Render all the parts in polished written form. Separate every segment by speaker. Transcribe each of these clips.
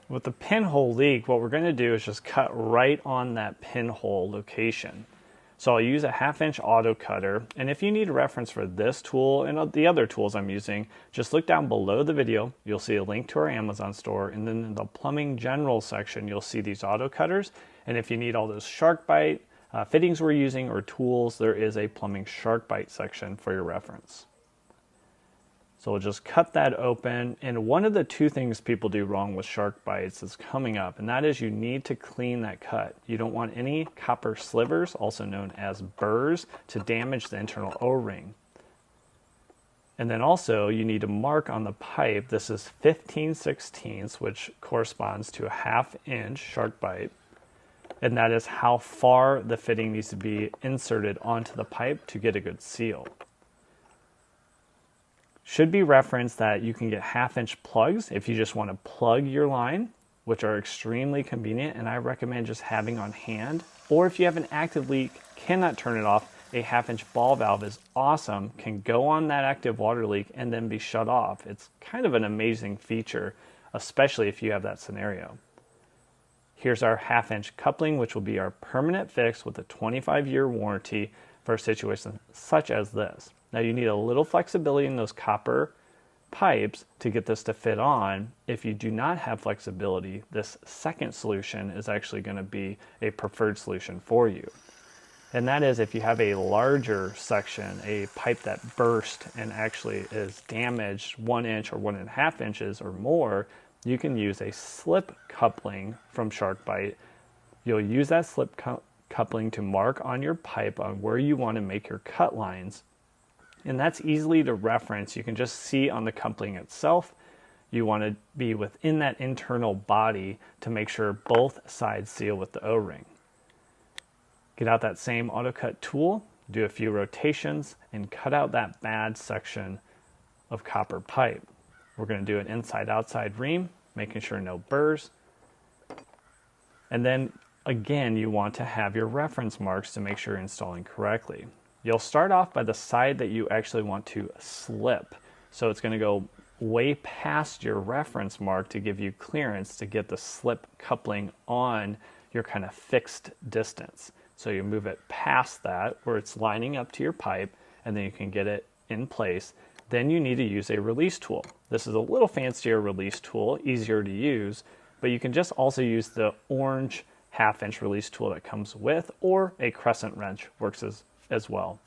Speaker 1: With the pinhole leak, what we're going to do is just cut right on that pinhole location. So I'll use a 1/2 inch auto cutter, and if you need a reference for this tool and the other tools I'm using, just look down below the video. You'll see a link to our Amazon store, and then in the plumbing general section you'll see these auto cutters. And if you need all those shark bite fittings we're using or tools, there is a plumbing shark bite section for your reference. So we'll just cut that open, and one of the two things people do wrong with shark bites is coming up, and that is you need to clean that cut. You don't want any copper slivers, also known as burrs, to damage the internal O-ring. And then also you need to mark on the pipe, this is 15/16, which corresponds to a 1/2 inch shark bite, and that is how far the fitting needs to be inserted onto the pipe to get a good seal. Should be referenced that you can get 1/2 inch plugs if you just want to plug your line, which are extremely convenient, and I recommend just having on hand. Or if you have an active leak, cannot turn it off, a 1/2 inch ball valve is awesome, can go on that active water leak and then be shut off. It's kind of an amazing feature, especially if you have that scenario. Here's our 1/2 inch coupling, which will be our permanent fix with a 25-year warranty for a situation such as this. Now you need a little flexibility in those copper pipes to get this to fit on. If you do not have flexibility, this second solution is actually going to be a preferred solution for you. And that is if you have a larger section, a pipe that burst and actually is damaged 1 inch or 1.5 inches or more, you can use a slip coupling from SharkBite. You'll use that slip coupling to mark on your pipe on where you want to make your cut lines. And that's easily to reference. You can just see on the coupling itself. You want to be within that internal body to make sure both sides seal with the O-ring. Get out that same auto cut tool, do a few rotations, and cut out that bad section of copper pipe. We're going to do an inside-outside ream, making sure no burrs. And then again, you want to have your reference marks to make sure you're installing correctly. You'll start off by the side that you actually want to slip. So it's going to go way past your reference mark to give you clearance to get the slip coupling on your kind of fixed distance. So you move it past that where it's lining up to your pipe, and then you can get it in place. Then you need to use a release tool. This is a little fancier release tool, easier to use, but you can just also use the orange 1/2 inch release tool that comes with, or a crescent wrench works as well.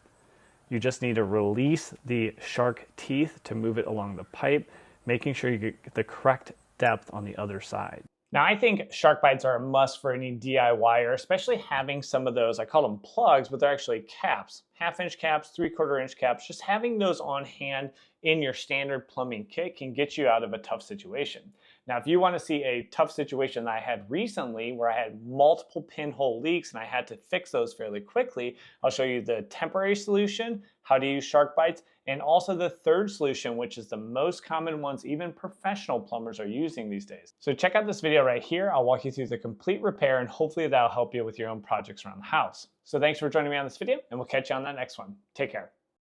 Speaker 1: You just need to release the shark teeth to move it along the pipe, making sure you get the correct depth on the other side. Now, I think shark bites are a must for any DIYer, especially having some of those, I call them plugs, but they're actually caps. 1/2 inch caps, 3/4 inch caps. Just having those on hand in your standard plumbing kit can get you out of a tough situation. Now, if you want to see a tough situation that I had recently where I had multiple pinhole leaks and I had to fix those fairly quickly, I'll show you the temporary solution, how to use shark bites, and also the third solution, which is the most common ones even professional plumbers are using these days. So check out this video right here. I'll walk you through the complete repair, and hopefully that'll help you with your own projects around the house. So thanks for joining me on this video, and we'll catch you on that next one. Take care.